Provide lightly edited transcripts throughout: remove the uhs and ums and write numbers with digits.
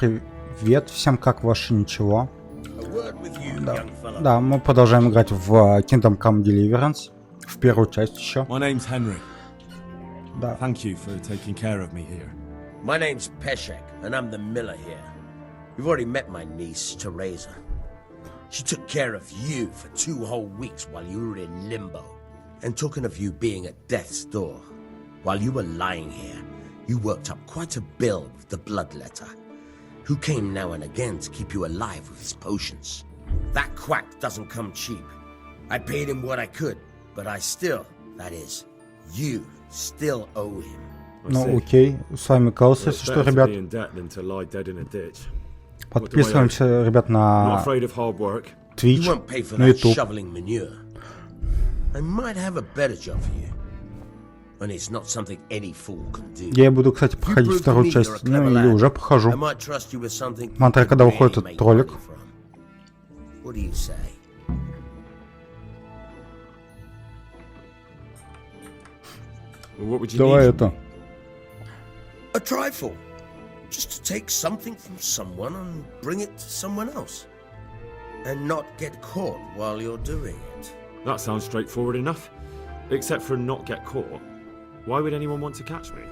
привет всем, как ваше ничего? Да, мы продолжаем играть в Kingdom Come Deliverance, в первую часть еще. My name's Henry. Да. Thank you for taking care of me here. My name's Peshek, and I'm the miller here. You've already met my niece, Teresa. She took care of you for 2 whole weeks while you were in limbo. And talking of you being at death's door, while you were lying here, you worked up quite a bill with the bloodletter, who came now and again to keep you alive with his potions. That quack doesn't come cheap. I paid him what I could, but I still, that is, you still owe him. Ну окей, с вами Калс, если что, ребят. Подписываемся, ребят, на Twitch, на YouTube. I might have a better job for you. And it's not something any fool can do. Я буду, кстати, проходить вторую часть, ну или уже прохожу. Смотря когда уходит этот ролик. What do you say? Давай это. A trifle. Just to take something from someone and bring it to someone else. And not get caught while you're doing it. That sounds straightforward enough. Except for not get caught. Why would anyone want to catch me?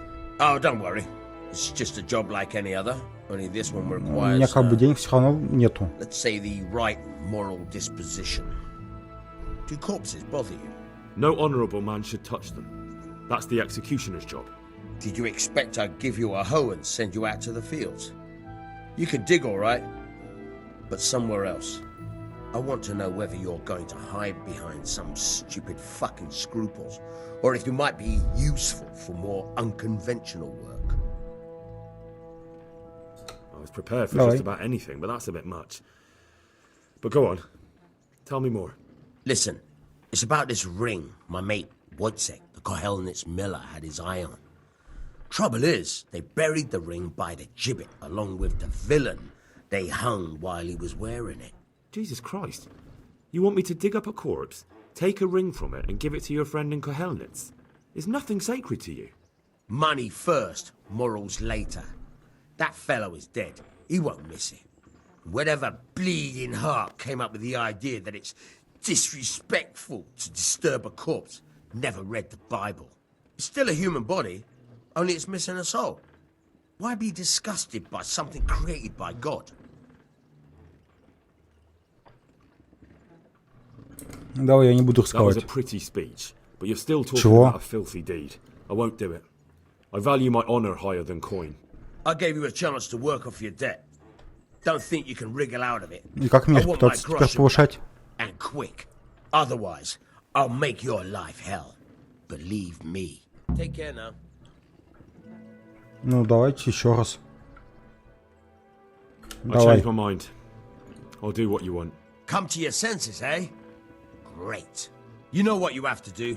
Oh, don't worry. It's just a job like any other. Only this one У меня requires, как бы денег все равно нету. let's say, the right moral disposition. Do corpses bother you? No honourable man should touch them. That's the executioner's job. Did you expect I'd give you a hoe and send you out to the fields? You can dig all right, but somewhere else. I want to know whether you're going to hide behind some stupid fucking scruples, or if you might be useful for more unconventional work. I was prepared for just about anything, but that's a bit much. But go on. Tell me more. Listen, it's about this ring my mate Wojciech, the Kohelnitz miller, had his eye on. Trouble is, they buried the ring by the gibbet along with the villain they hung while he was wearing it. Jesus Christ. You want me to dig up a corpse, take a ring from it, and give it to your friend in Kohelnitz? Is nothing sacred to you? Money first, morals later. That fellow is dead. He won't miss it. Whatever bleeding heart came up with the idea that it's disrespectful to disturb a corpse never read the Bible. It's still a human body, only it's missing a soul. Why be disgusted by something created by God? Давай, я не буду That was a рисковать. pretty speech, but you're still talking Чего? about a filthy deed. I won't do it. I value my honour higher than coin. I gave you a chance to work off your debt. Don't think you can wriggle out of it. И как мне I want my пытаться теперь groschen повышать? and quick. Otherwise, I'll make your life hell. Believe me. Take care now. Ну, давайте еще раз. I Давай. changed my mind. I'll do what you want. Come to your senses, eh? Great. You know what you have to do.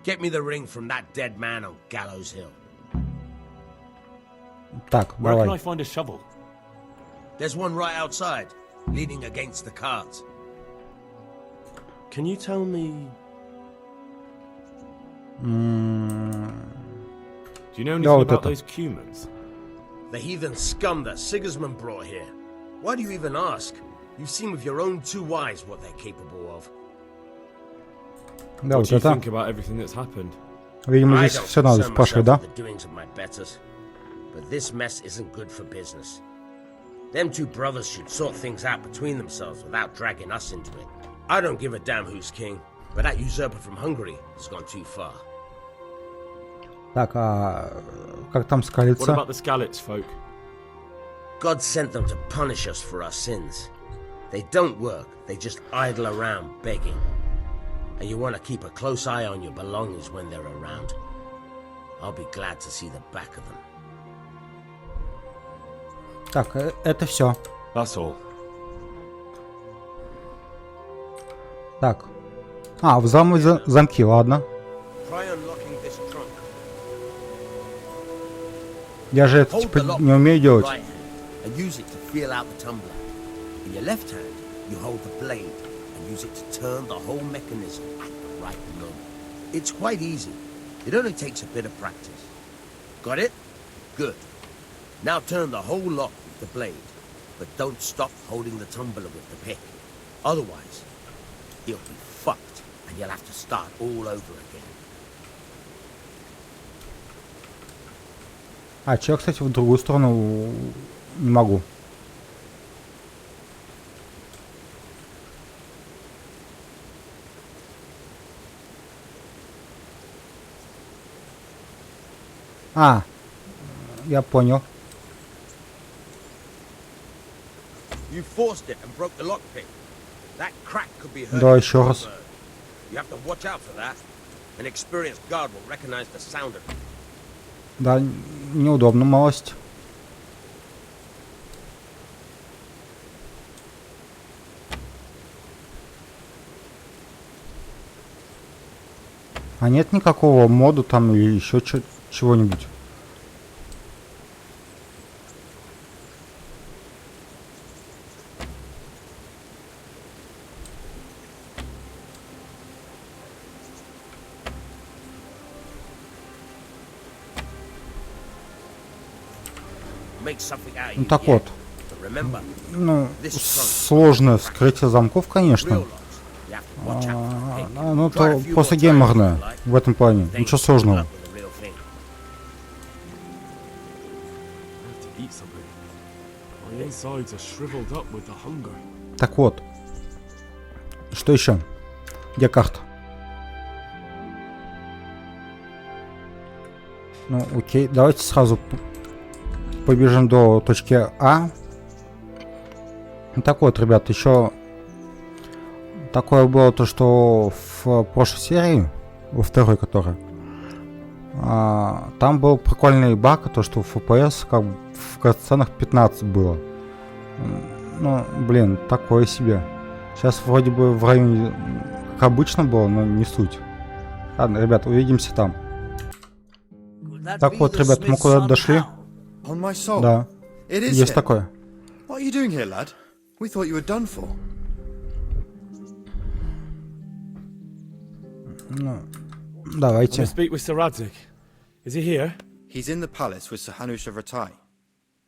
Get me the ring from that dead man on Gallows Hill. Так, Where can I давай. find a shovel? There's one right outside, leaning against the cards. Can you tell me... Do you know anything Да, вот about это. those Cumans? The heathen scum that Sigismund brought here. Why do you even ask? You've seen with your own 2 eyes what they're capable of. Да, What вот do you это. think about everything that's happened? Видимо, I здесь don't все надо concern спрашивать, myself да? with the doings of my betters, but this mess isn't good for business. Them 2 brothers should sort things out between themselves without dragging us into it. I don't give a damn who's king, but that usurper from Hungary has gone too far. Так, а как там What скалится? about the Skalitz folk? God sent them to punish us for our sins. They don't work, they just idle around begging. And you want to keep a close eye on your belongings when they're around. I'll be glad to see the back of them. Так, это все. That's all. Так. А, взламывать замки, ладно. Try unlocking this trunk. Я же это Hold типа the lock не умею with your делать. right hand and use it to feel out the tumbler. In your left hand, you hold the blade and use it to turn the whole mechanism at the right moment. It's quite easy. It only takes a bit of practice. Got it? Good. Now turn the whole lock with the blade, but don't stop holding the tumbler with the pick. Otherwise, you'll be fucked, and you'll have to start all over again. А, че, кстати, в другую сторону не могу. А, я понял. You forced it and broke the lockpick. That crack could be heard. Да, еще раз. You have to watch out for that. An experienced guard will recognize the sound of it. Да, неудобно малость. А нет никакого мода там или еще чего-нибудь? Make something out of Ну you так yet. вот. But remember, Ну, this trunk. сложное вскрытие замков, конечно. Real locks. You have to watch out for the pick. Ну, Try a то few просто more times if геймерное you like. в этом плане. Then Ничего you'll сложного. put up with the real thing. I have to eat something. My insides are shriveled up with the hunger. Так вот. Что еще? Где карта? Ну, окей. Давайте сразу побежим до точки А. Так вот, ребят, еще такое было то, что в прошлой серии, во второй которой, там был прикольный баг, то, что в FPS как бы в катсценах 15 было. Ну, блин, такое себе. Сейчас вроде бы в районе, как обычно было, но не суть. Ладно, ребят, увидимся там. Так вот, ребят, мы куда-то дошли. On my soul. Да, It is есть him. такое. What are you doing here, lad? We thought you were done for. Ну, I'm давайте. to speak with Sir Radzig. Is he here? He's in the palace with Sir Hanush of Ratai.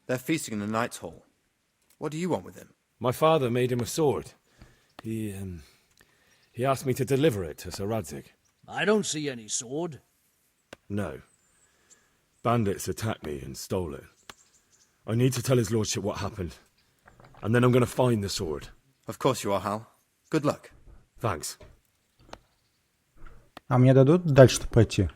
They're feasting in the Knight's Hall. What do you want with him? My father made him a sword. He asked me to deliver it to Sir Radzig. I don't see any sword. No. Bandits attacked me and stole it. I need to tell his lordship what happened. And then I'm going to find the sword. Of course you are, Hal. Good luck. Thanks. А мне дадут дальше-то пойти?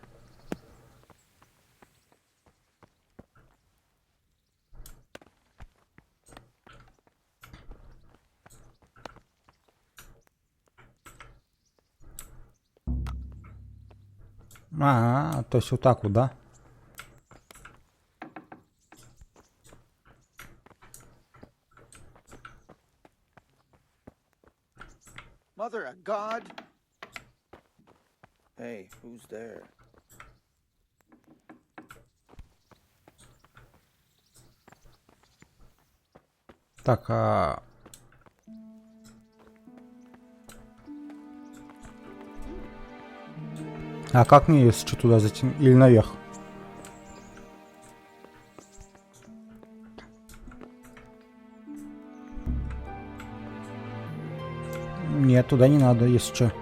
То есть вот так вот, да? Mother of God! Hey, who's there? Так, А как мне, если что, туда зайти? Или наверх? Нет, туда не надо, если что.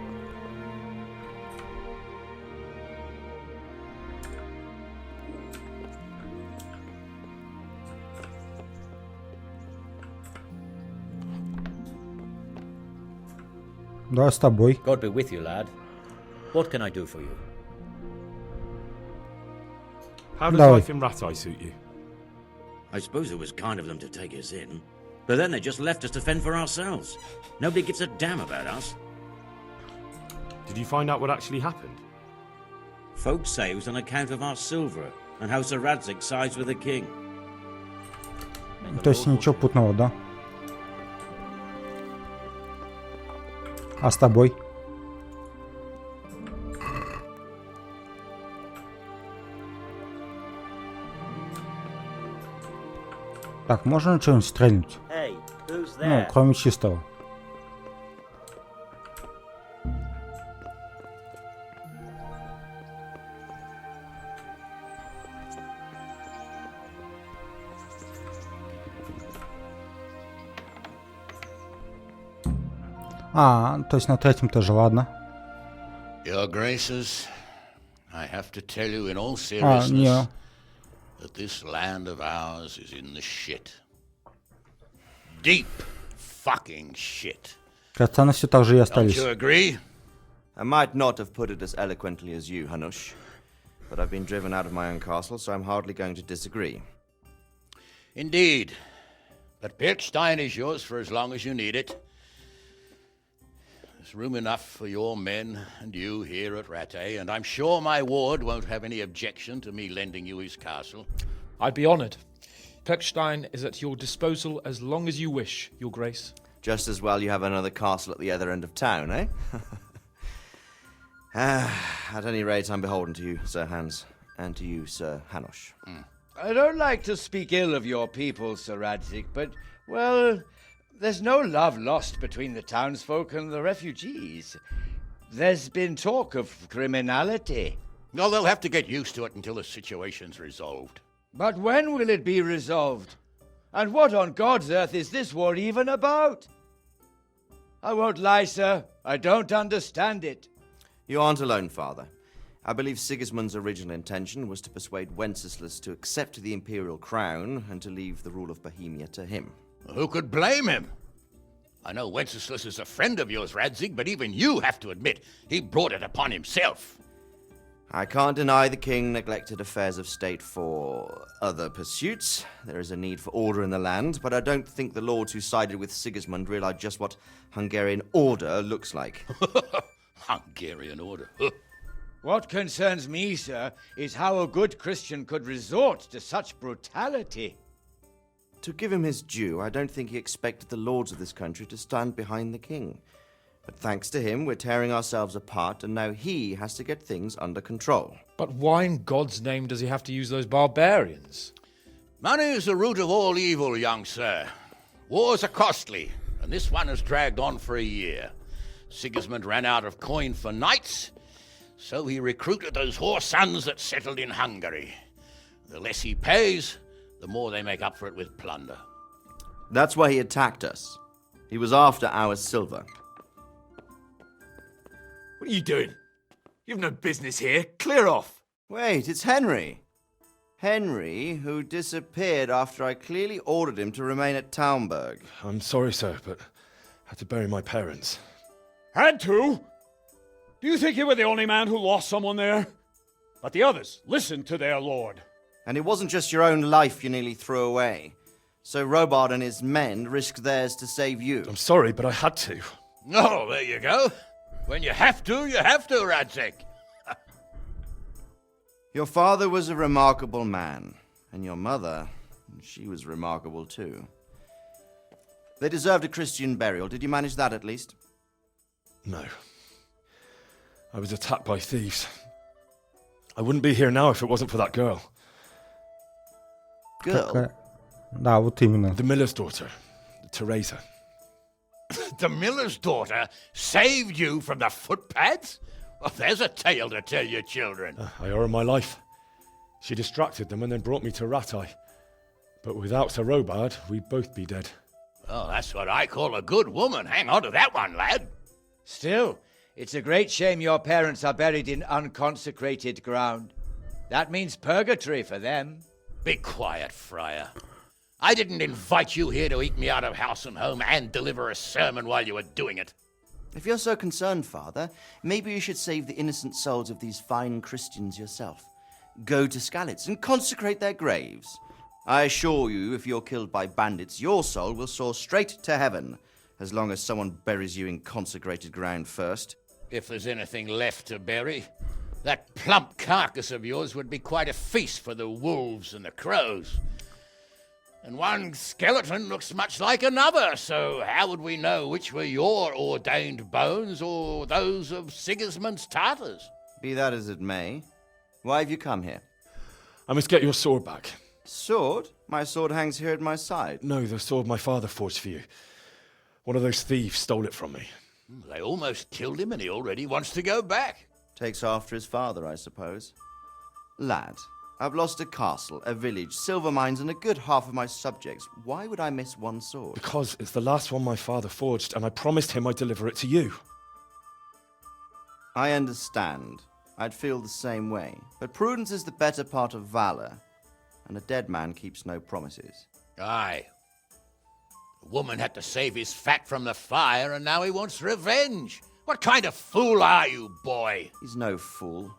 Давай с тобой. God be with you, lad. What can I do for you? How does No. life in Ratai suit you? I suppose it was kind of them to take us in. But then they just left us to fend for ourselves. Nobody gives a damn about us. Did you find out what actually happened? Folks say it was on account of our silver and how Sir Radzig sides with the king. То есть ничего путного, да? А с тобой? Так, можно что-нибудь стрельнуть? Hey, who's Ну, кроме чистого. А, то есть на третьем тоже, ладно. Your Graces, I have to tell you in all А, не. seriousness that this land of ours is in the shit. Deep fucking shit. Кацаны все так же и Don't остались. you agree? I might not have put it as eloquently as you, Hanush, but I've been driven out of my own castle, so I'm hardly going to disagree. Indeed. But Birkstein is yours for as long as you need it. There's room enough for your men and you here at Rattay, and I'm sure my ward won't have any objection to me lending you his castle. I'd be honoured. Pechstein is at your disposal as long as you wish, Your Grace. Just as well you have another castle at the other end of town, eh? At any rate, I'm beholden to you, Sir Hans, and to you, Sir Hanush. I don't like to speak ill of your people, Sir Radzik, but, well, there's no love lost between the townsfolk and the refugees. There's been talk of criminality. Well, they'll have to get used to it until the situation's resolved. But when will it be resolved? And what on God's earth is this war even about? I won't lie, sir. I don't understand it. You aren't alone, Father. I believe Sigismund's original intention was to persuade Wenceslas to accept the imperial crown and to leave the rule of Bohemia to him. Who could blame him? I know Wenceslas is a friend of yours, Radzig, but even you have to admit he brought it upon himself. I can't deny the king neglected affairs of state for other pursuits. There is a need for order in the land, but I don't think the lords who sided with Sigismund realized just what Hungarian order looks like. Hungarian order. What concerns me, sir, is how a good Christian could resort to such brutality. To give him his due, I don't think he expected the lords of this country to stand behind the king. But thanks to him, we're tearing ourselves apart, and now he has to get things under control. But why in God's name does he have to use those barbarians? Money is the root of all evil, young sir. Wars are costly, and this one has dragged on for a year. Sigismund ran out of coin for knights, so he recruited those whore sons that settled in Hungary. The less he pays, the more they make up for it with plunder. That's why he attacked us. He was after our silver. What are you doing? You've no business here. Clear off. Wait, it's Henry. Henry, who disappeared after I clearly ordered him to remain at Taumberg. I'm sorry, sir, but I had to bury my parents. Had to? Do you think you were the only man who lost someone there? But the others listened to their lord. And it wasn't just your own life you nearly threw away. So Robard and his men risked theirs to save you. I'm sorry, but I had to. Oh, there you go. When you have to, Radzig. Your father was a remarkable man, and your mother, she was remarkable too. They deserved a Christian burial. Did you manage that at least? No. I was attacked by thieves. I wouldn't be here now if it wasn't for that girl. Girl? Да, вот именно. The miller's daughter, Teresa. The miller's daughter saved you from the footpads? Well, there's a tale to tell your children. I owe her my life. She distracted them and then brought me to Rattay. But without Sir Robard, we'd both be dead. Oh, that's what I call a good woman. Hang on to that one, lad. Still, it's a great shame your parents are buried in unconsecrated ground. That means purgatory for them. Be quiet, Friar. I didn't invite you here to eat me out of house and home and deliver a sermon while you were doing it. If you're so concerned, Father, maybe you should save the innocent souls of these fine Christians yourself. Go to Skalitz and consecrate their graves. I assure you, if you're killed by bandits, your soul will soar straight to heaven, as long as someone buries you in consecrated ground first. If there's anything left to bury, that plump carcass of yours would be quite a feast for the wolves and the crows. And one skeleton looks much like another, so how would we know which were your ordained bones or those of Sigismund's Tartars? Be that as it may, why have you come here? I must get your sword back. Sword? My sword hangs here at my side. No, the sword my father forged for you. One of those thieves stole it from me. They almost killed him and he already wants to go back. Takes after his father, I suppose. Lad, I've lost a castle, a village, silver mines, and a good half of my subjects. Why would I miss one sword? Because it's the last one my father forged, and I promised him I'd deliver it to you. I understand. I'd feel the same way. But prudence is the better part of valor, and a dead man keeps no promises. Aye. The woman had to save his fat from the fire, and now he wants revenge. What kind of fool are you, boy? He's no fool.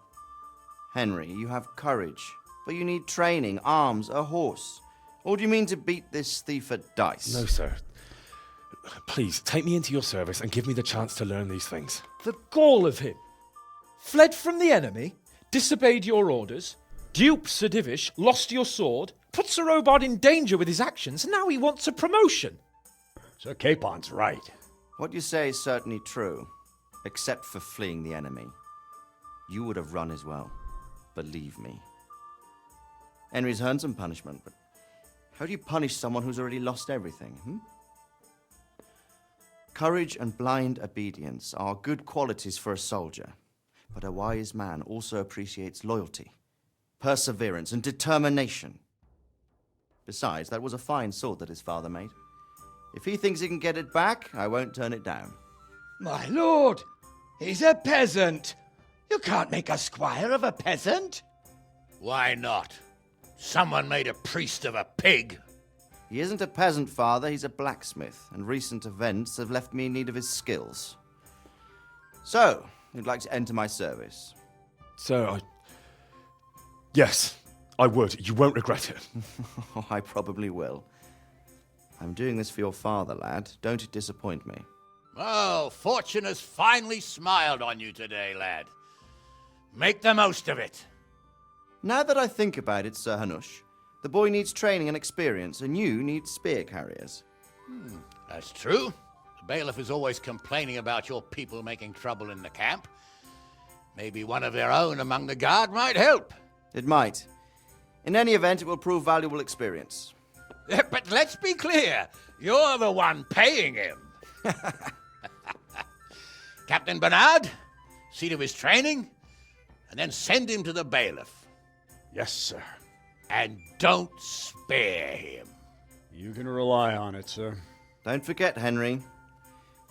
Henry, you have courage, but you need training, arms, a horse. Or do you mean to beat this thief at dice? No, sir. Please, take me into your service and give me the chance to learn these things. The gall of him! Fled from the enemy, disobeyed your orders, duped Sir Divish, lost your sword, put Sir Robard in danger with his actions, and now he wants a promotion. Sir Capon's right. What you say is certainly true, except for fleeing the enemy. You would have run as well, believe me. Henry's earned some punishment, but how do you punish someone who's already lost everything, Courage and blind obedience are good qualities for a soldier, but a wise man also appreciates loyalty, perseverance, and determination. Besides, that was a fine sword that his father made. If he thinks he can get it back, I won't turn it down. My lord, he's a peasant. You can't make a squire of a peasant. Why not? Someone made a priest of a pig. He isn't a peasant, father, he's a blacksmith, and recent events have left me in need of his skills. So, you'd like to enter my service? Sir, Yes, I would. You won't regret it. Oh, I probably will. I'm doing this for your father, lad. Don't disappoint me. Oh, fortune has finally smiled on you today, lad. Make the most of it. Now that I think about it, Sir Hanush, the boy needs training and experience, and you need spear carriers. That's true. The bailiff is always complaining about your people making trouble in the camp. Maybe one of their own among the guard might help. It might. In any event, it will prove valuable experience. But let's be clear. You're the one paying him. Captain Bernard, see to his training, and then send him to the bailiff. Yes, sir. And don't spare him. You can rely on it, sir. Don't forget, Henry.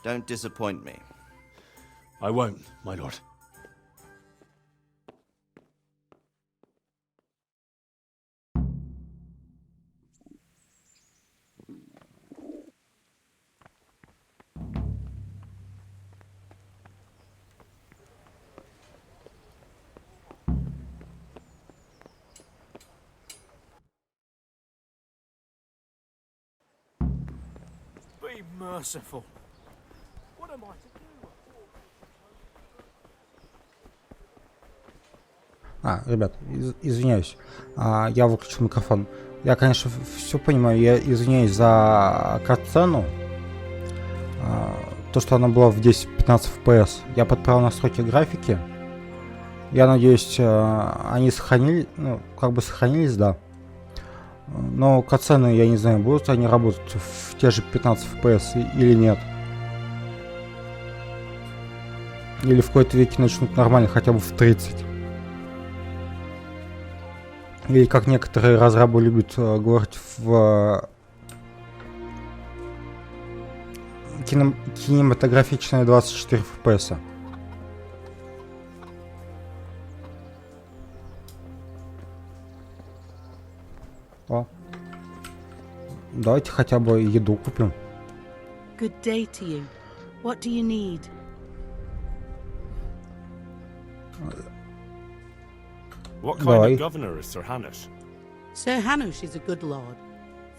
Don't disappoint me. I won't, my lord. Be merciful. What am I to do? Ребят, извиняюсь, я выключил микрофон. Я, конечно, все понимаю, я извиняюсь за катсцену. То, что она была в 10-15 FPS. Я подправил настройки графики. Я надеюсь, они сохранились, сохранились, да. Но катсцены, я не знаю, будут они работать в те же 15 FPS или нет. Или в какой-то веке начнут нормально, хотя бы в 30. Или как некоторые разрабы любят говорить в кинематографичные 24 FPS. О. Давайте хотя бы еду купим. Good day to you. What do you need? What kind of governor is Sir Hanush? Sir Hanush is a good lord.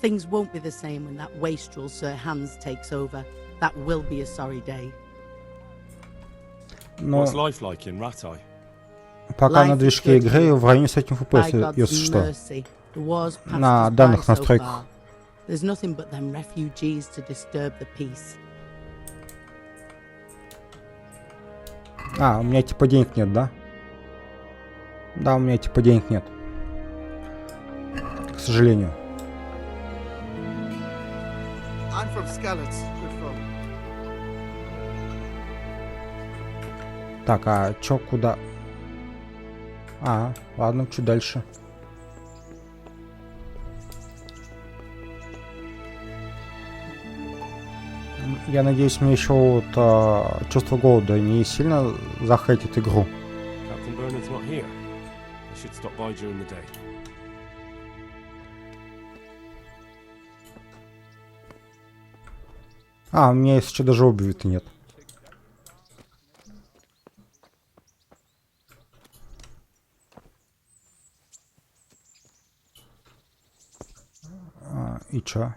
Things won't be the same when that wastrel Sir Hans takes over. That will be a sorry day. What's life like in Ratai? Пока на движке игры в районе 7 FPS, если что. На данных настройках. There's nothing but them refugees to disturb the peace. У меня типа денег нет, да? Да, у меня типа денег нет. К сожалению. I'm from Skalitz, good folk. Так, чё, куда? Ладно, чё дальше? Я надеюсь, мне еще вот чувство голода не сильно захейтит игру. Captain Bernard's not here. I should stop by during the day. А, у меня есть еще даже обуви-то нет. И чё?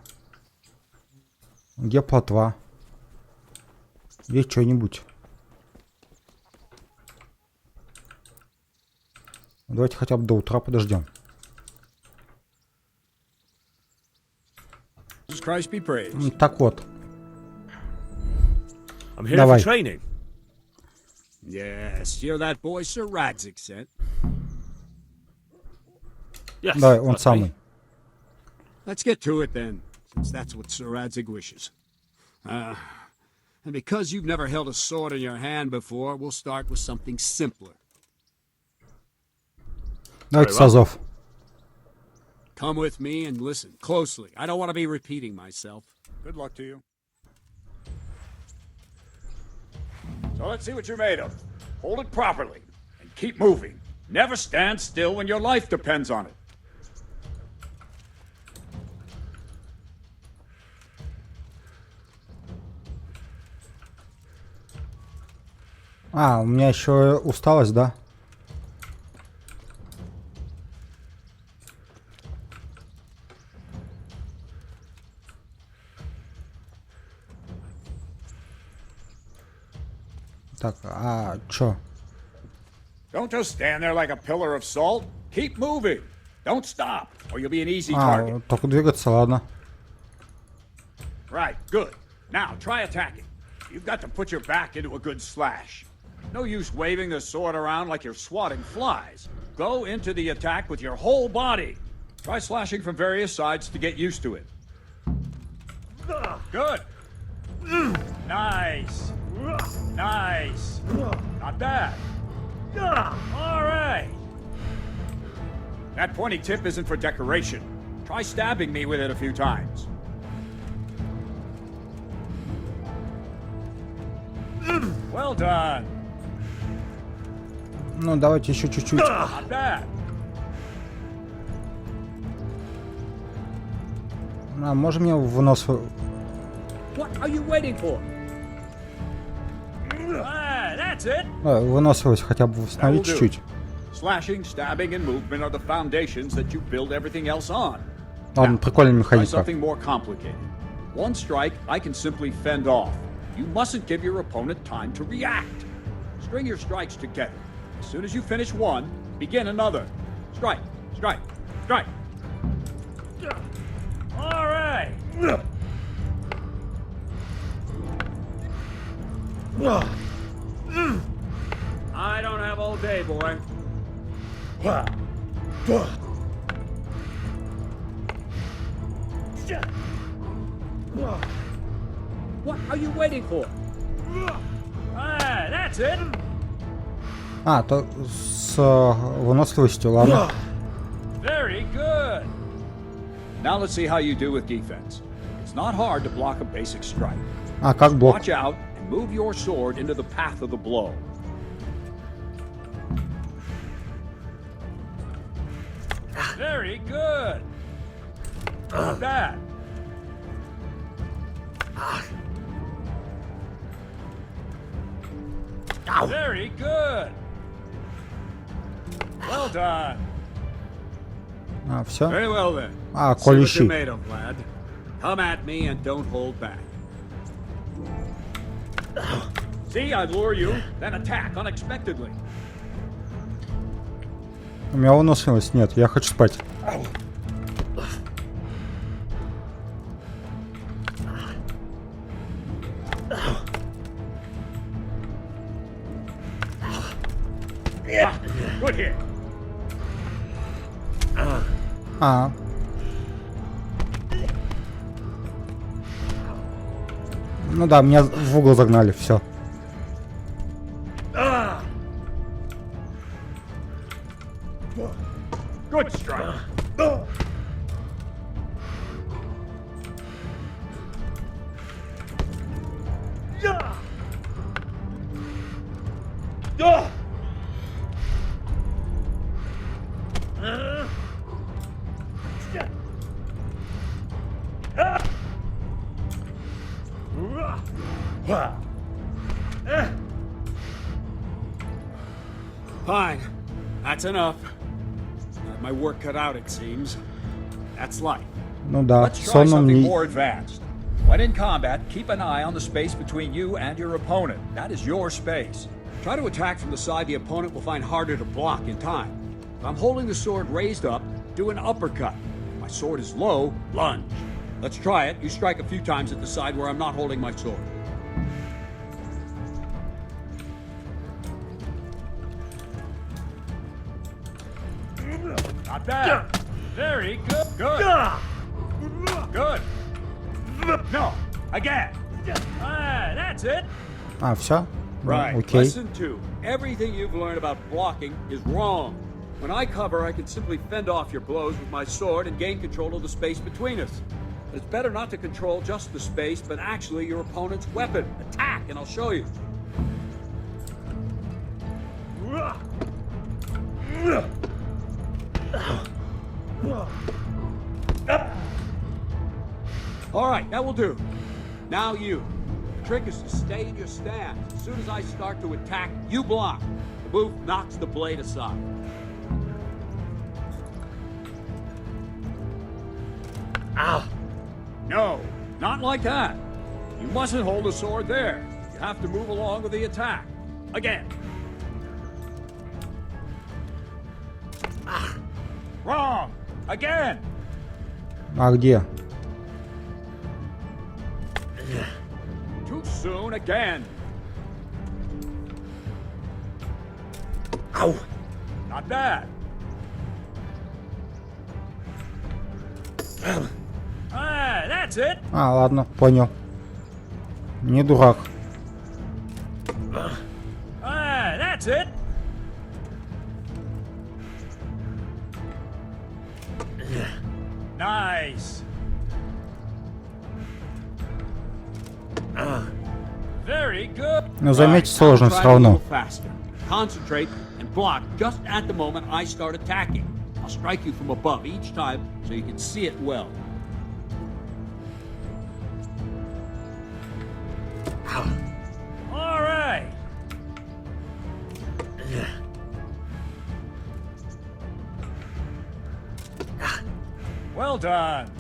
Где плотва? Есть что-нибудь? Давайте хотя бы до утра подождем. Christ be praised. Так вот. I'm here Давай. for training. Yes, you're that boy Sir Radzik sent. Yes, Давай, он that's самый. me. Let's get to it then, since that's what Sir Radzik wishes. And because you've never held a sword in your hand before, we'll start with something simpler. Давайте с азов. Come with me and listen closely. I don't want to be repeating myself. Good luck to you. So let's see what you're made of. Hold it properly and keep moving. Never stand still when your life depends on it. А, у меня еще усталость, да? Так, а чё? Don't just stand there like a pillar of salt. Keep moving. Don't stop, or you'll be an easy А, target. только двигаться, ладно. Right, good. Now, try attacking. You've got to put your back into a good slash. No use waving the sword around like you're swatting flies. Go into the attack with your whole body. Try slashing from various sides to get used to it. Good. Nice. Nice. Not bad. All right. That pointy tip isn't for decoration. Try stabbing me with it a few times. Well done. Ну, давайте еще чуть-чуть. Not bad. А, можем мне вынос... What are you waiting for? That's it. Выносливость хотя бы восстановить That'll do. чуть-чуть. Slashing, stabbing, and movement are the foundations that you build everything else on. Ладно, прикольная Try механика. something more complicated. One strike, I can simply fend off. You mustn't give your opponent time to react. String your strikes together. As soon as you finish one, begin another. Strike, strike, strike. All right. I don't have all day, boy. What are you waiting for? That's it. А, то с выносливостью, ладно. Very good. Now let's see how you do with defense. It's not hard to block a basic strike. А, как блок? Watch out and move your sword into the path of the blow. Very good. Not bad. Very good. Well done. А, все? Very well then. А, See what you're колющий. made of, lad. Come at me and don't hold back. See, I lure you, then attack unexpectedly. У меня выносливость нет, я хочу спать. Good hit. А. Ну да, меня в угол загнали, все. Good strike. Fine. That's enough. Got my work cut out, it seems. That's life. Ну да, Let's try сонным something не... more advanced. When in combat, keep an eye on the space between you and your opponent. That is your space. Try to attack from the side the opponent will find harder to block in time. If I'm holding the sword raised up, do an uppercut. If my sword is low, lunge. Let's try it. You strike a few times at the side where I'm not holding my sword. Not bad. Very good. Good. Good. No. Again. That's it. А, все? Right. Окей. Lesson 2. Everything you've learned about blocking is wrong. When I cover, I can simply fend off your blows with my sword and gain control of the space between us. But it's better not to control just the space, but actually your opponent's weapon. Attack, and I'll show you. All right, that will do. Now you. The trick is to stay in your stance. As soon as I start to attack, you block. The move knocks the blade aside. Ah. No, not like that. You mustn't hold the sword there. You have to move along with the attack. Again. Wrong. Again. А где? Too soon again. Ow. Not bad. That's it. А, ладно, понял. Не дурак. That's it. Nice. Very good. Но заметь, сложно все равно. Concentrate and block just at the moment I start attacking. I'll strike you from above each time so you can see it well. All right. Well done.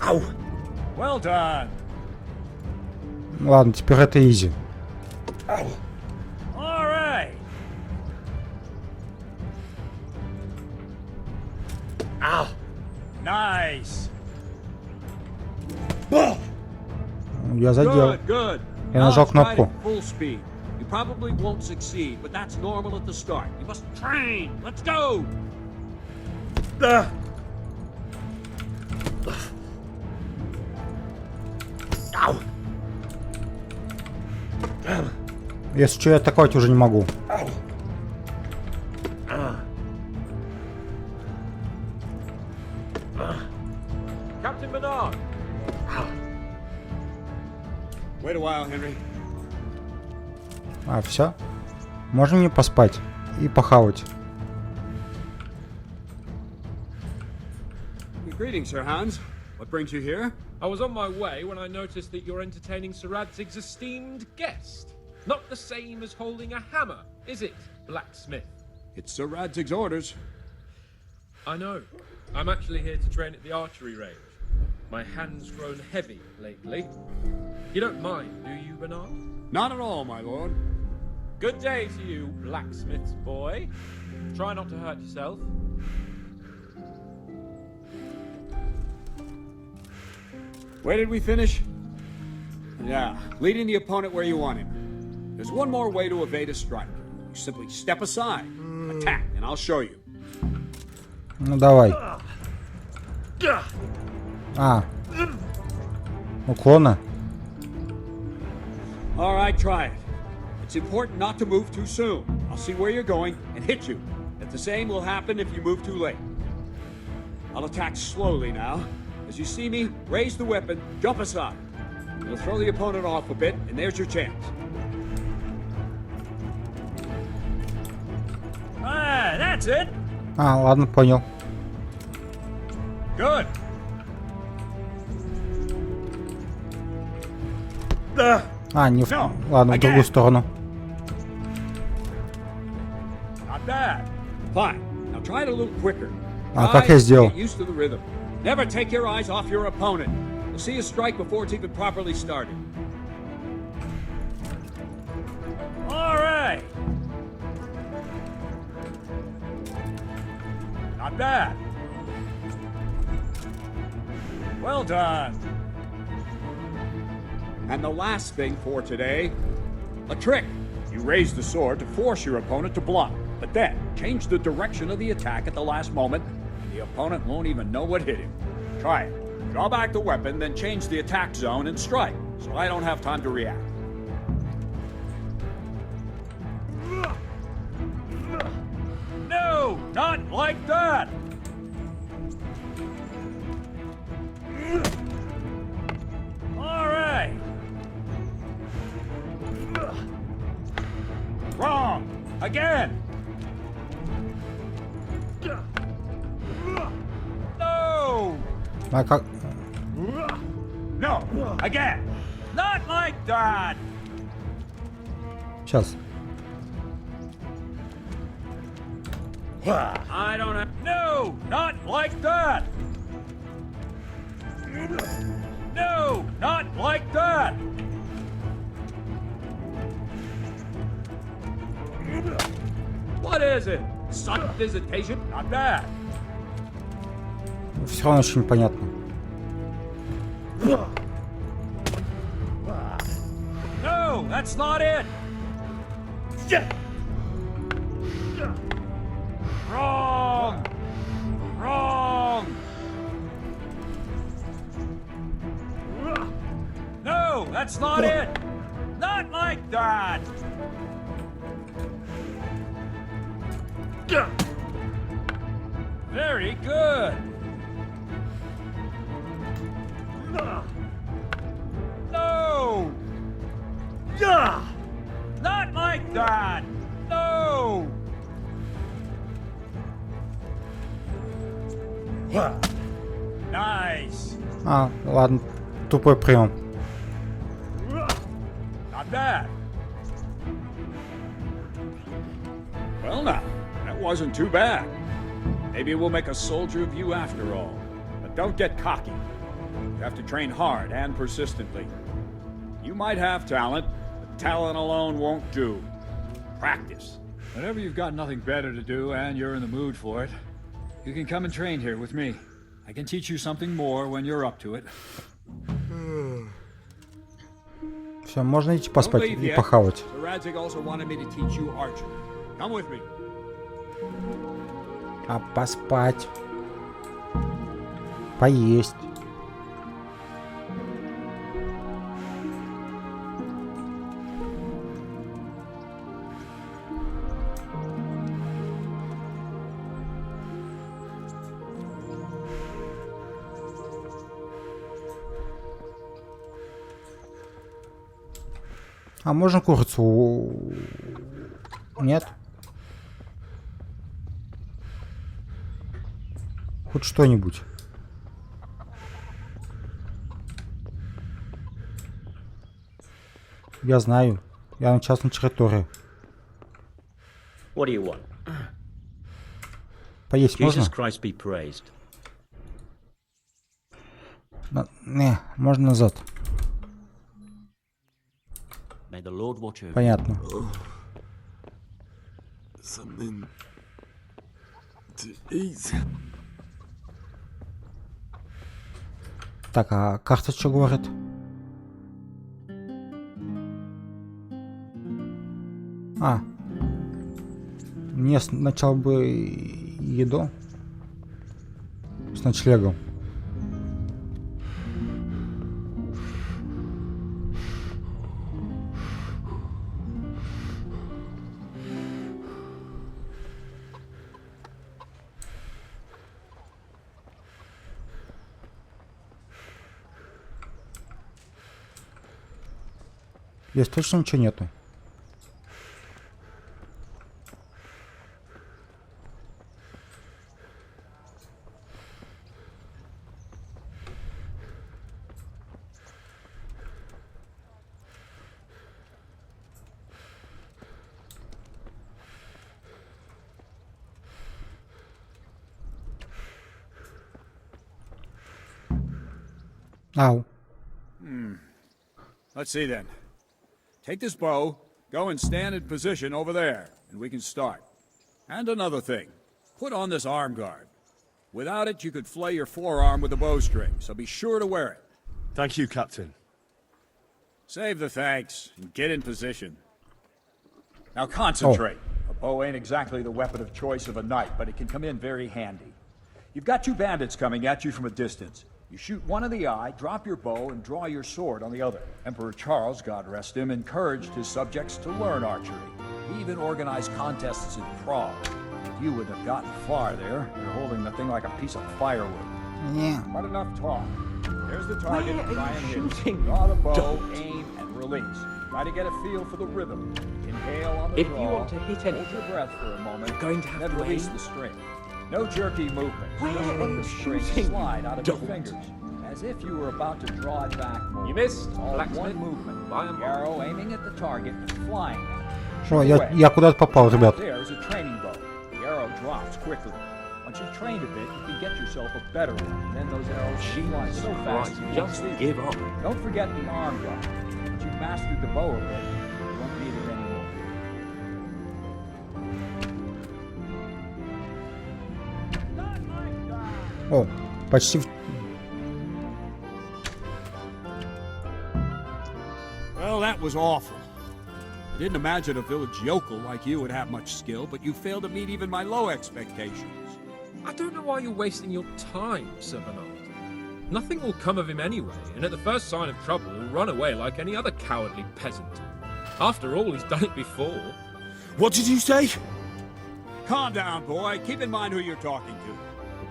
Ау. Well done. Ладно, теперь это изи. All right. Ow. Nice. Я задел. Good, good. Я Now нажал let's try it кнопку. at full speed. You probably won't succeed, but that's normal at the start. You must train. Let's go. Ау. Если что, я атаковать уже не могу. Captain Menard. Wait a while, Henry. А, все? Можно мне поспать и похавать? Greetings, Sir Hans. What brings you here? I was on my way when I noticed that you're entertaining Sir Radzig's esteemed guest. Not the same as holding a hammer, is it, blacksmith? It's Sir Radzig's orders. I know. I'm actually here to train at the archery range. My hand's grown heavy lately. You don't mind, do you, Bernard? Not at all, my lord. Good day to you, blacksmith's boy. Try not to hurt yourself. Where did we finish? Yeah, leading the opponent where you want him. There's one more way to evade a strike. You simply step aside, attack, and I'll show you. Ну давай. А. Уклона. All right, try it. It's important not to move too soon. I'll see where you're going and hit you. And the same will happen if you move too late. I'll attack slowly now. As you see me, raise the weapon, jump aside. It'll throw the opponent off a bit, and there's your chance. Ah, that's it. А, ладно, понял. Good. А, не в... No, Ладно, в другую again. сторону. Not bad. Fine. Now try it a little quicker. А как я сделал? Get used to the rhythm. Never take your eyes off your opponent. You'll see a strike before it's even properly started. All right. Not bad. Well done. And the last thing for today, a trick. You raise the sword to force your opponent to block, but then change the direction of the attack at the last moment. The opponent won't even know what hit him. Try it. Draw back the weapon, then change the attack zone and strike, so I don't have time to react. No, not like that! All right. Wrong. Again. No. А как... No. Again. Not like that. Сейчас. I don't have... No, not like that. No, not like that. What is it? Sudden visitation? Not bad. Все равно очень непонятно. No, that's not it. Wrong. Wrong. No, that's not it. Not like that. Very good. No. Not like that. No. Nice. А, ладно. Тупой прием. Not bad. Well now, that wasn't too bad. Maybe we'll make a soldier of you after all. But don't get cocky. You have to train hard and persistently. You might have talent, but talent alone won't do. Practice. Whenever you've got nothing better to do and you're in the mood for it, you can come and train here with me. I can teach you something more when you're up to it. Все, можно идти поспать Don't leave и yet. похавать. Sir Radzig also wanted me to teach you archery. Come with me. А поспать. Поесть. А можно курицу? Нет? Хоть что-нибудь. Я знаю. Я на частной территории. What do you want? Поесть можно? Jesus Christ be praised. Не, можно назад. May the Lord watch over you. Понятно. Something to eat. Так, а карта что говорит? А. Мне сначала бы еду. С ночлегом. Здесь точно ничего нету. Ау. Let's see then. Take this bow, go and stand in position over there, and we can start. And another thing, put on this arm guard. Without it, you could flay your forearm with a bowstring, so be sure to wear it. Thank you, Captain. Save the thanks, and get in position. Now concentrate. A bow ain't exactly the weapon of choice of a knight, but it can come in very handy. You've got two bandits coming at you from a distance. You shoot one in the eye, drop your bow, and draw your sword on the other. Emperor Charles, God rest him, encouraged his subjects to learn archery. He even organized contests in Prague. You wouldn't have gotten far there. You're holding the thing like a piece of firewood. Yeah. But enough talk. There's the target. Where are Try you and hit. shooting? Draw the bow, aim, and release. Try to get a feel for the rhythm. Inhale on the If draw. you want to hit hold anything, your breath for a moment. you're going to have then to release aim. the string. No jerky movements. Where Just are let you the string shooting? slide out of your Don't. fingers, as if you were about to draw it back more. You missed, It's all blacksmith. one movement. By a The mile. arrow aiming at the target and flying at it. О, Shoot я away. куда-то попал, ребят. There's a training bow. The arrow drops quickly. Once you've trained a bit, you can get yourself a better one. Then those arrows fly so fast you won't Just see them. give up. Don't forget the arm guard. Once you've mastered the bow a bit, you won't need it anymore. О, почти... Well, that was awful. I didn't imagine a village yokel like you would have much skill, but you failed to meet even my low expectations. I don't know why you're wasting your time, Sir Bernard. Nothing will come of him anyway, and at the first sign of trouble, he'll run away like any other cowardly peasant. After all, he's done it before. What did you say? Calm down, boy. Keep in mind who you're talking to.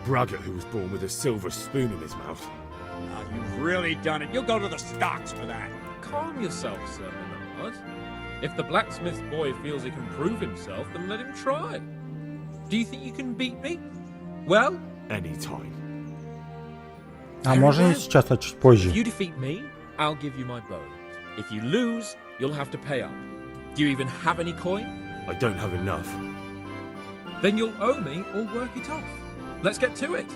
A braggart who was born with a silver spoon in his mouth. Now, you've really done it. You'll go to the stocks for that. Calm yourself, Sir Bernard. If the blacksmith boy feels he can prove himself, then let him try. Do you think you can beat me? Well, Anytime. А можно не сейчас, а чуть позже? if you defeat me, I'll give you my bow. If you lose, you'll have to pay up. Do you even have any coin? I don't have enough. Then you'll owe me or work it off. Let's get to it.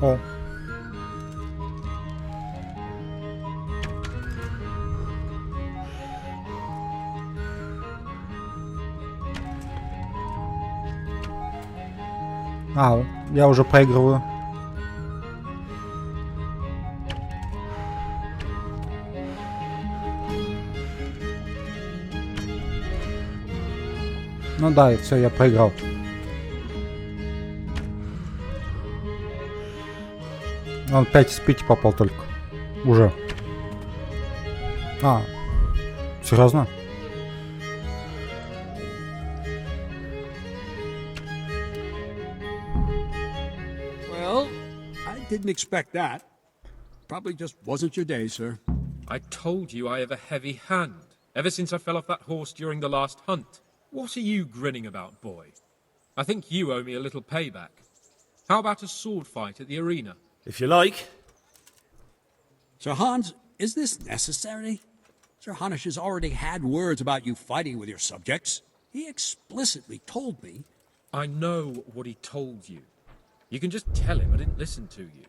О. Ау, я уже проигрываю. Ну да, и все, я проиграл. Он 5 из 5 попал только. Уже. А, серьезно? Well, I didn't expect that. Probably just wasn't your day, sir. I told you I have a heavy hand. Ever since I fell off that horse during the last hunt. What are you grinning about, boy? I think you owe me a little payback. How about a sword fight at the arena? If you like. Sir Hans, is this necessary? Sir Hanush has already had words about you fighting with your subjects. He explicitly told me. I know what he told you. You can just tell him I didn't listen to you.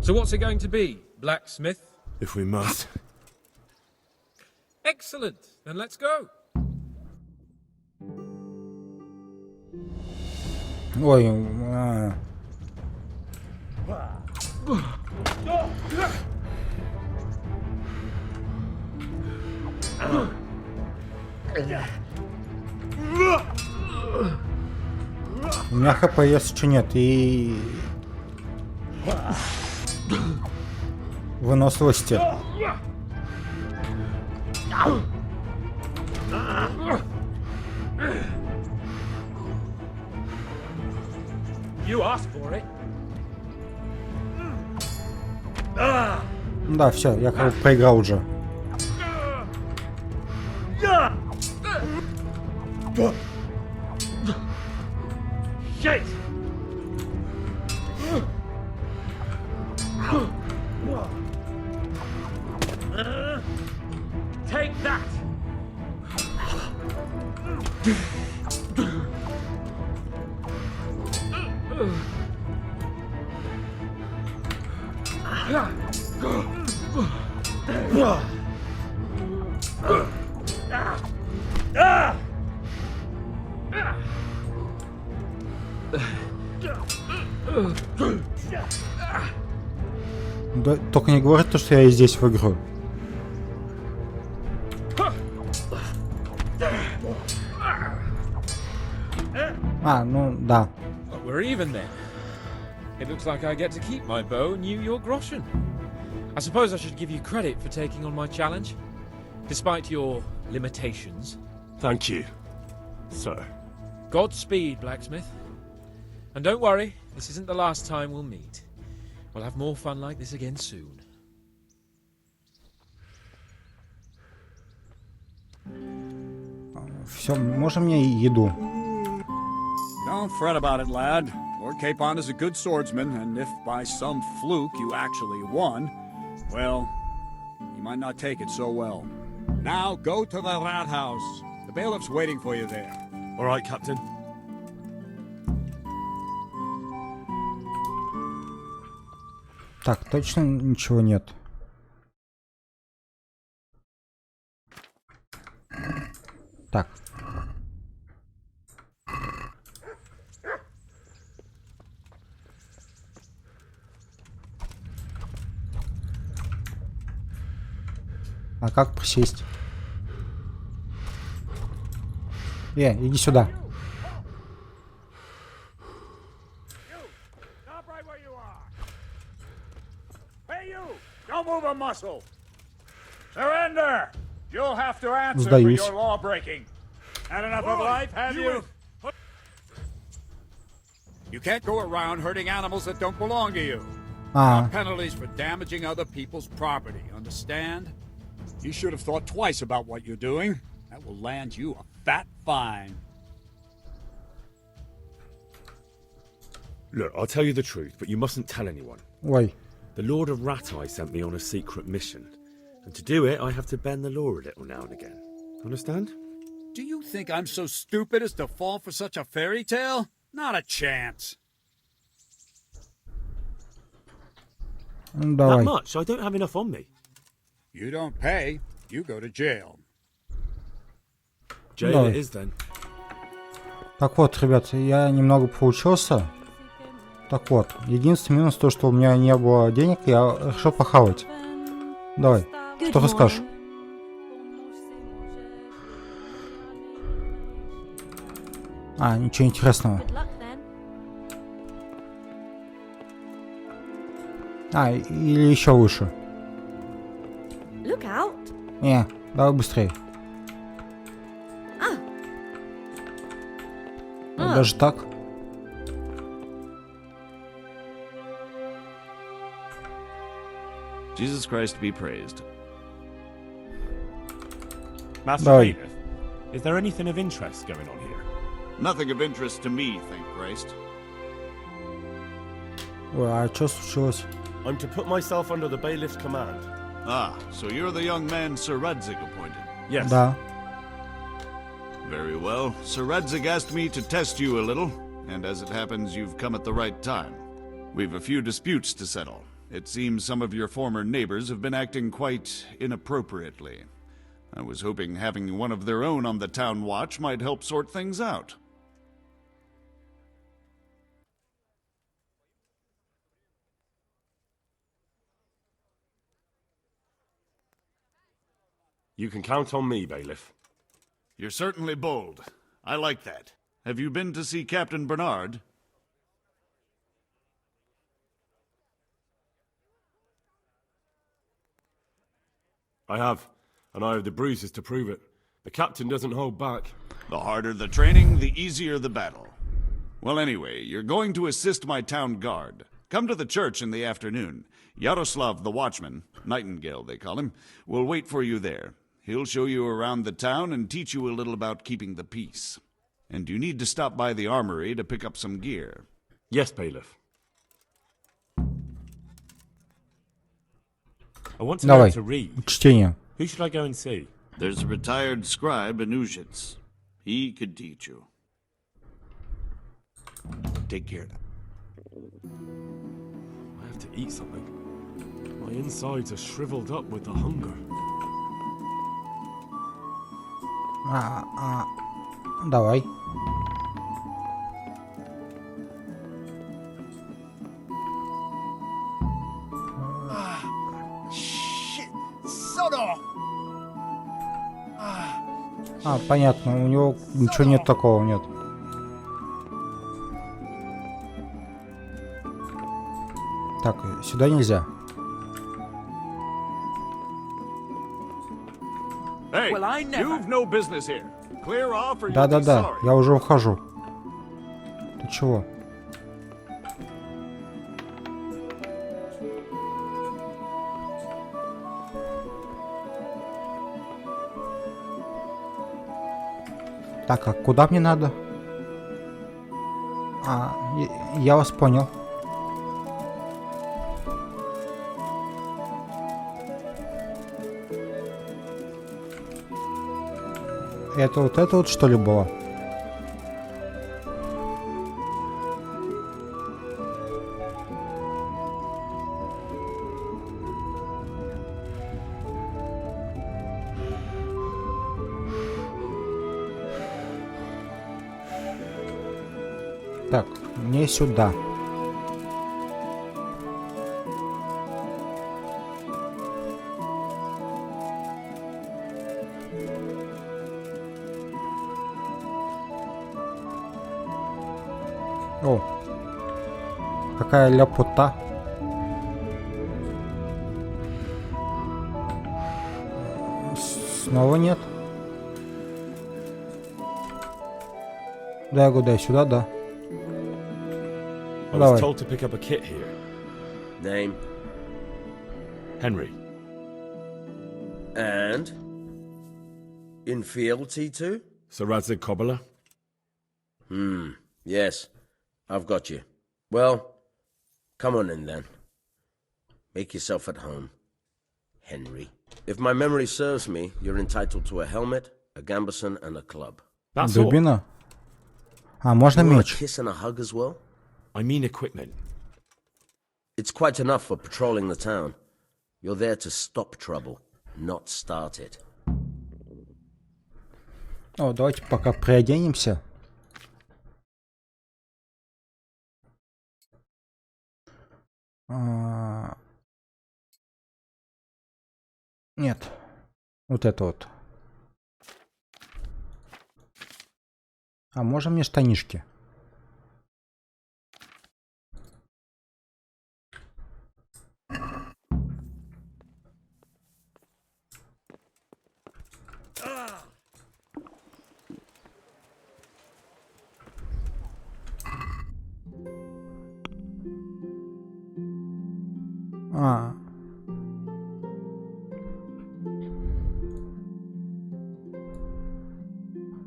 So what's it going to be, blacksmith? If we must. Excellent. Then let's go. Ой, у меня хп еще нет и выносливости. You asked for it. Да, все, я как бы проиграл уже. Shit! Take that! Да, только не говори то, что я и здесь в игру. А, ну да. We're even then. It looks like I get to keep my bow and you your groschen. I suppose I should give you credit for taking on my challenge, despite your limitations. Thank you, sir. Godspeed, blacksmith. And don't worry, this isn't the last time we'll meet. We'll have more fun like this again soon. Все, можем мне еду? Don't fret about it, lad. Lord Capon is a good swordsman, and if by some fluke you actually won, well, you might not take it so well. Now go to the rat house. The bailiff's waiting for you there. All right, Captain. Так, точно ничего нет. Так. А как присесть? Иди сюда. Stop right where you are. Hey, you! Don't move a muscle. Surrender! You'll have to answer for your law breaking. Had enough of life, have you? You can't go around hurting animals that don't belong to you. Penalties for damaging other people's property, understand? You should have thought twice about what you're doing. That will land you a fat fine. Look, I'll tell you the truth, but you mustn't tell anyone. Ой. The Lord of Rat-Eye sent me on a secret mission. And to do it, I have to bend the law a little now and again. Understand? Do you think I'm so stupid as to fall for such a fairy tale? Not a chance. That much? I don't have enough on me. You don't pay, you go to jail. Jail it is then. Так вот, ребят, я немного поучился. Так вот, единственный минус то, что у меня не было денег, я решил похавать. Давай, что расскажешь? А, ничего интересного. А, или еще выше. Не, давай быстрее. Даже так? Jesus Christ be praised. Master Bailiff, is there anything of interest going on here? Nothing of interest to me, thank Christ. Ой, а что случилось? I'm to put myself under the bailiff's command. Ah, so you're the young man Sir Radzig appointed? Yes. Да. Very well. Sir Radzig asked me to test you a little, and as it happens, you've come at the right time. We've a few disputes to settle. It seems some of your former neighbors have been acting quite inappropriately. I was hoping having one of their own on the town watch might help sort things out. You can count on me, Bailiff. You're certainly bold. I like that. Have you been to see Captain Bernard? I have, and I have the bruises to prove it. The captain doesn't hold back. The harder the training, the easier the battle. Well, anyway, you're going to assist my town guard. Come to the church in the afternoon. Yaroslav the watchman, Nightingale they call him, will wait for you there. He'll show you around the town and teach you a little about keeping the peace. And you need to stop by the armory to pick up some gear. Yes, bailiff. I want to learn Давай, to read. чтение. Who should I go and see? There's a retired scribe in Uzhitz. He could teach you. Take care. I have to eat something. My insides are shriveled up with the hunger. Давай. Shit! Soda! Понятно, у него ничего нет такого, нет. Так, сюда нельзя. Hey, you've no business here. Clear off or you'll be Да-да-да, sorry. я уже ухожу. Ты чего? Так, а куда мне надо? Я вас понял. Это вот что ли было? Так, мне сюда. О, какая ляпота. Снова нет. Да, куда сюда, да. I was told to pick up a kit here. Name? Henry. And? In fealty to? Sir Radzig Kobyla? Yes, I've got you. Well, come on in then. Make yourself at home, Henry. If my memory serves me, you're entitled to a helmet, a gambeson, and a club. That's all. Дубина? Можно You want меч? a kiss and a hug as well? I mean equipment. It's quite enough for patrolling the town. You're there to stop trouble, not start it. О, давайте пока приоденемся. Нет. Вот это вот. А можно мне штанишки?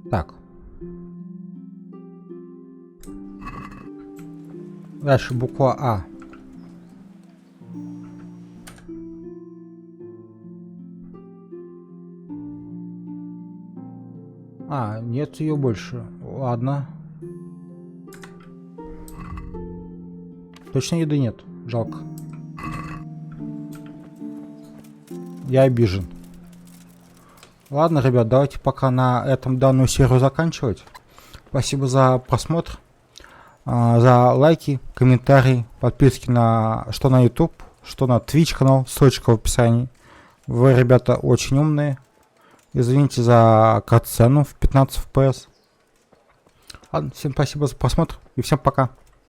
Так. Дальше буква А. Нет ее больше. Ладно. Точно еды нет. Жалко. Я обижен. Ладно, ребят, давайте пока на этом данную серию заканчивать. Спасибо за просмотр, за лайки, комментарии, подписки на что на YouTube, что на Twitch канал, ссылочка в описании. Вы, ребята, очень умные. Извините за катсцену в 15 FPS. Ладно, всем спасибо за просмотр и всем пока.